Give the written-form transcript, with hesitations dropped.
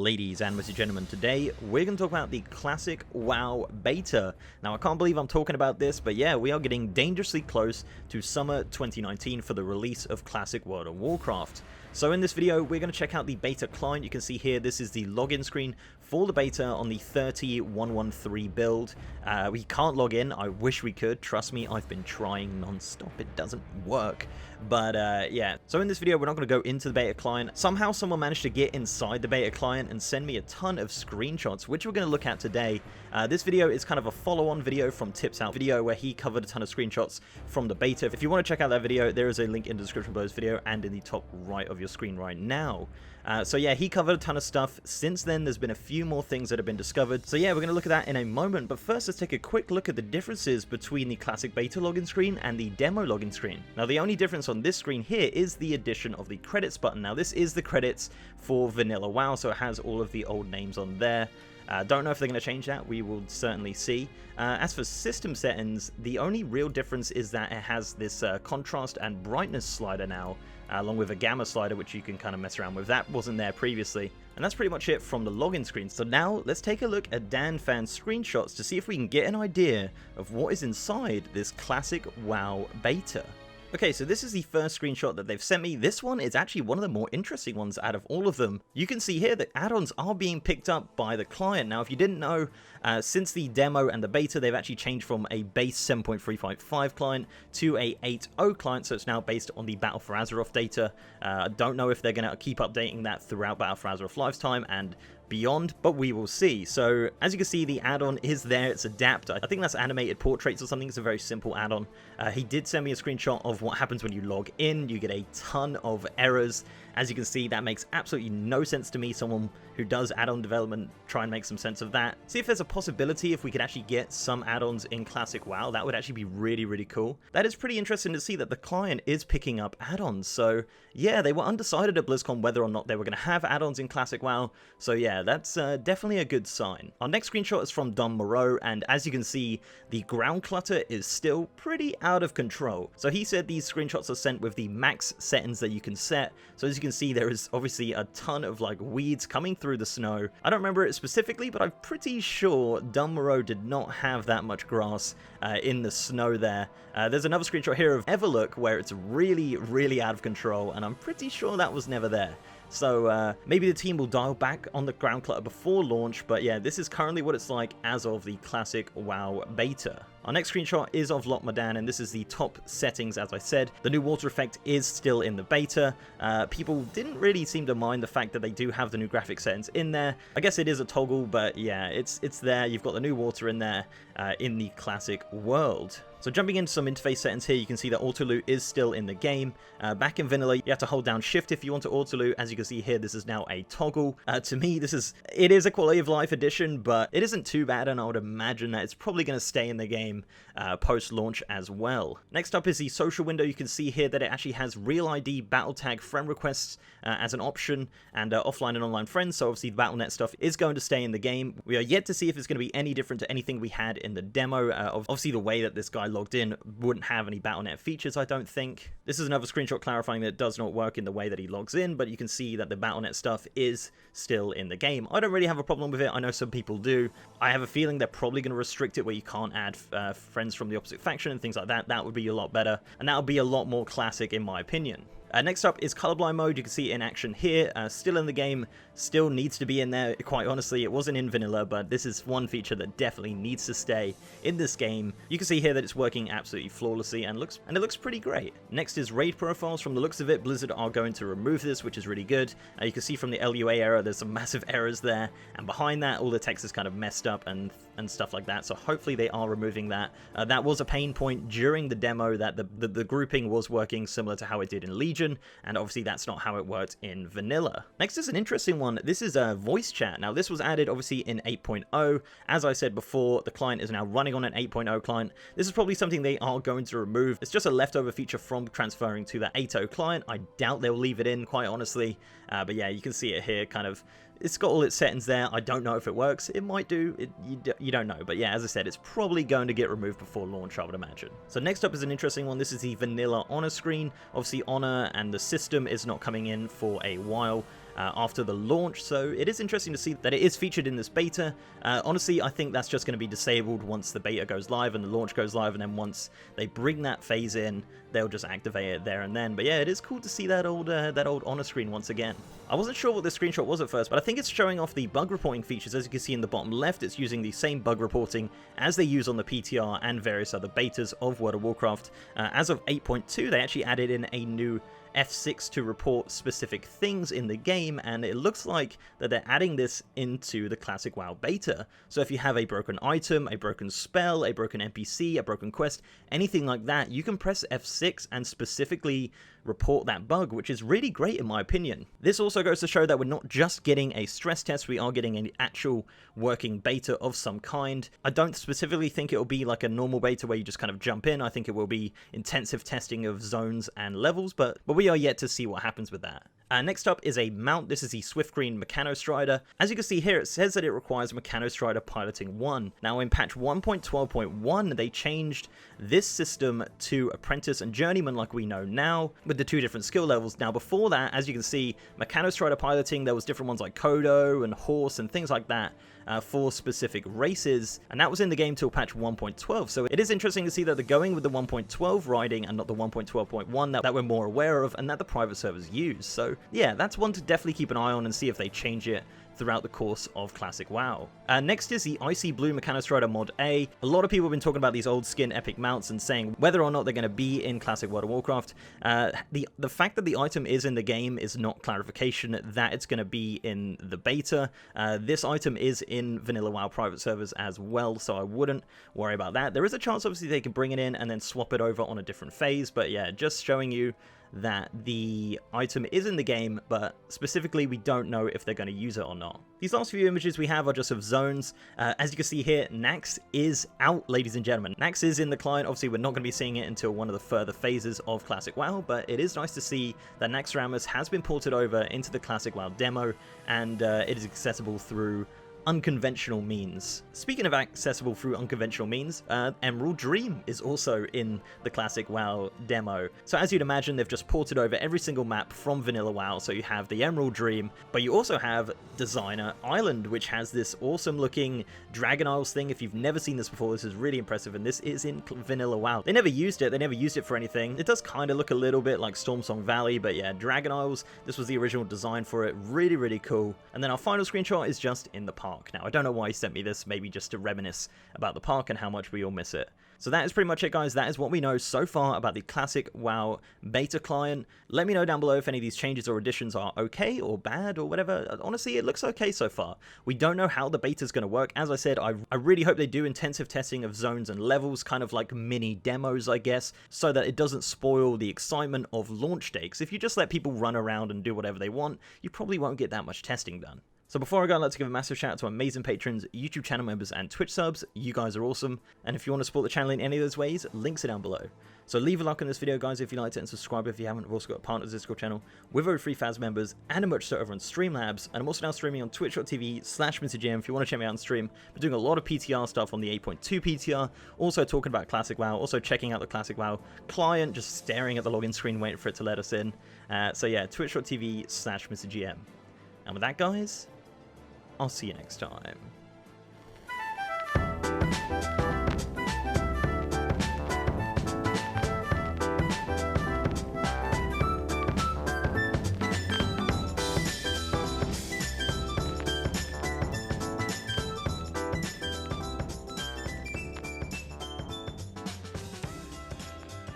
Ladies and gentlemen, today we're going to talk about the classic WoW beta. Now I can't believe I'm talking about this, but yeah, we are getting dangerously close to summer 2019 for the release of classic World of Warcraft. So in this video, we're going to check out the beta client. You can see here, this is the login screen for the beta on the 30113 build. We can't log in. I wish we could. Trust me, I've been trying non-stop. It doesn't work. But yeah, so in this video, we're not going to go into the beta client. Somehow someone managed to get inside the beta client and send me a ton of screenshots, which we're going to look at today. This video is kind of a follow-on video from Tips Out video where he covered a ton of screenshots from the beta. If you want to check out that video, there is a link in the description below this video and in the top right of your screen right now. So yeah, he covered a ton of stuff. Since then, there's been a few more things that have been discovered. So yeah, we're going to look at that in a moment. But first, let's take a quick look at the differences between the classic beta login screen and the demo login screen. Now, the only difference on this screen here is the addition of the credits button. Now, this is the credits for vanilla WoW, so it has all of the old names on there. Don't know if they're going to change that. We will certainly see. As for system settings, the only real difference is that it has this contrast and brightness slider now, along with a gamma slider, which you can kind of mess around with. That wasn't there previously. And that's pretty much it from the login screen. So now let's take a look at DanFan's screenshots to see if we can get an idea of what is inside this classic WoW beta. Okay, so this is the first screenshot that they've sent me. This one is actually one of the more interesting ones out of all of them. You can see here that add-ons are being picked up by the client. Now, if you didn't know, since the demo and the beta, they've actually changed from a base 7.355 client to a 8.0 client, so it's now based on the Battle for Azeroth data. I don't know if they're going to keep updating that throughout Battle for Azeroth lifetime and beyond, but we will see. So as you can see, the add-on is there. It's Adapt. I think that's animated portraits or something. It's a very simple add-on. He did send me a screenshot of what happens when you log in. You get a ton of errors. As you can see, that makes absolutely no sense to me. Someone who does add-on development, try and make some sense of that. See if there's a possibility if we could actually get some add-ons in Classic WoW. That would actually be really, really cool. That is pretty interesting to see that the client is picking up add-ons. So yeah, they were undecided at BlizzCon whether or not they were going to have add-ons in Classic WoW. So yeah, that's definitely a good sign. Our next screenshot is from Don Moreau, and as you can see, the ground clutter is still pretty out of control. So he said these screenshots are sent with the max settings that you can set. So as you can see, there is obviously a ton of like weeds coming through the snow. I don't remember it specifically, but I'm pretty sure Don Moreau did not have that much grass in the snow there. There's another screenshot here of Everlook where it's really, really out of control, and I'm pretty sure that was never there. So maybe the team will dial back on the ground clutter before launch, but yeah, this is currently what it's like as of the classic WoW beta. Our next screenshot is of Lokmadan, and this is the top settings, as I said. The new water effect is still in the beta. People didn't really seem to mind the fact that they do have the new graphic settings in there. I guess it is a toggle, but yeah, it's there. You've got the new water in there in the classic world. So jumping into some interface settings here, you can see that auto loot is still in the game. Back in vanilla, you have to hold down shift if you want to auto loot. As you can see here, this is now a toggle. To me, it is a quality of life addition, but it isn't too bad, and I would imagine that it's probably going to stay in the game post-launch as well. Next up is the social window. You can see here that it actually has real ID battle tag friend requests as an option, and offline and online friends. So obviously the Battle.net stuff is going to stay in the game. We are yet to see if it's going to be any different to anything we had in the demo. Obviously the way that this guy logged in wouldn't have any Battle.net features, I don't think. This is another screenshot clarifying that it does not work in the way that he logs in, but you can see that the Battle.net stuff is still in the game. I don't really have a problem with it. I know some people do. I have a feeling they're probably going to restrict it where you can't add friends from the opposite faction and things like that. That would be a lot better, and that would be a lot more classic in my opinion. Next up is Colorblind Mode. You can see it in action here, still in the game, still needs to be in there. Quite honestly, it wasn't in vanilla, but this is one feature that definitely needs to stay in this game. You can see here that it's working absolutely flawlessly and it looks pretty great. Next is raid profiles. From the looks of it, Blizzard are going to remove this, which is really good. You can see from the LUA error, there's some massive errors there, and behind that, all the text is kind of messed up and stuff like that, so hopefully they are removing that. That was a pain point during the demo, that the grouping was working similar to how it did in Legion, and obviously that's not how it worked in vanilla. Next is an interesting one. This is a voice chat. Now this was added obviously in 8.0. As I said before, the client is now running on an 8.0 client. This is probably something they are going to remove. It's just a leftover feature from transferring to that 8.0 client. I doubt they'll leave it in, quite honestly, but yeah, you can see it here kind of. It's got all its settings there. I don't know if it works. It might do. You don't know. But yeah, as I said, it's probably going to get removed before launch, I would imagine. So next up is an interesting one. This is the vanilla Honor screen. Obviously, Honor and the system is not coming in for a while. after the launch, so it is interesting to see that it is featured in this beta. Honestly, I think that's just going to be disabled once the beta goes live and the launch goes live, and then once they bring that phase in, they'll just activate it there and then. But yeah, it is cool to see that old honor screen once again. I wasn't sure what this screenshot was at first, but I think it's showing off the bug reporting features. As you can see in the bottom left, it's using the same bug reporting as they use on the PTR and various other betas of World of Warcraft. As of 8.2, they actually added in a new F6 to report specific things in the game, and it looks like that they're adding this into the classic WoW beta. So if you have a broken item, a broken spell, a broken NPC, a broken quest, anything like that, you can press F6 and specifically report that bug, which is really great in my opinion. This also goes to show that we're not just getting a stress test, we are getting an actual working beta of some kind. I don't specifically think it'll be like a normal beta where you just kind of jump in. I think it will be intensive testing of zones and levels, but we are yet to see what happens with that. Next up is a mount. This is the Swiftgreen Mechanostrider. As you can see here, it says that it requires Mechanostrider Piloting 1. Now in patch 1.12.1, they changed this system to Apprentice and Journeyman like we know now, with the 2 different skill levels. Now before that, as you can see, Mechanostrider Piloting, there was different ones like Kodo and Horse and things like that for specific races, and that was in the game till patch 1.12. So it is interesting to see that they're going with the 1.12 riding and not the 1.12.1 that we're more aware of and that the private servers use. So yeah, that's one to definitely keep an eye on and see if they change it throughout the course of Classic WoW. Next is the Icy Blue Mechanostrider Mod A. A lot of people have been talking about these old skin epic mounts and saying whether or not they're going to be in Classic World of Warcraft. The fact that the item is in the game is not clarification that it's going to be in the beta. This item is in Vanilla WoW private servers as well, so I wouldn't worry about that. There is a chance obviously they can bring it in and then swap it over on a different phase, but yeah, just showing you that the item is in the game, but specifically we don't know if they're going to use it or not. These last few images we have are just of zones. As you can see here, Nax is out, ladies and gentlemen. Nax is in the client. Obviously we're not going to be seeing it until one of the further phases of Classic WoW, but it is nice to see that Naxxramas has been ported over into the Classic WoW demo, and it is accessible through unconventional means. Speaking of accessible through unconventional means, Emerald Dream is also in the Classic WoW demo. So as you'd imagine, they've just ported over every single map from Vanilla WoW, so you have the Emerald Dream, but you also have Designer Island, which has this awesome looking Dragon Isles thing. If you've never seen this before, this is really impressive, and this is in Vanilla WoW. They never used it for anything. It does kind of look a little bit like Stormsong Valley, but yeah, Dragon Isles, this was the original design for it. Really, really cool. And then our final screenshot is just in the park. Now, I don't know why he sent me this, maybe just to reminisce about the park and how much we all miss it. So that is pretty much it, guys. That is what we know so far about the Classic WoW beta client. Let me know down below if any of these changes or additions are okay or bad or whatever. Honestly, it looks okay so far. We don't know how the beta is going to work. As I said, I really hope they do intensive testing of zones and levels, kind of like mini demos, I guess, so that it doesn't spoil the excitement of launch day. Because if you just let people run around and do whatever they want, you probably won't get that much testing done. So before I go, I'd like to give a massive shout out to amazing patrons, YouTube channel members, and Twitch subs. You guys are awesome. And if you want to support the channel in any of those ways, links are down below. So leave a like on this video, guys, if you liked it, and subscribe if you haven't. We've also got a partners Discord channel with over 3,000 members and a merch store over on Streamlabs. And I'm also now streaming on twitch.tv/MrGM if you want to check me out on stream. We're doing a lot of PTR stuff on the 8.2 PTR, also talking about Classic WoW, also checking out the Classic WoW client, just staring at the login screen waiting for it to let us in. So yeah, twitch.tv/MrGM. And with that, guys, I'll see you next time.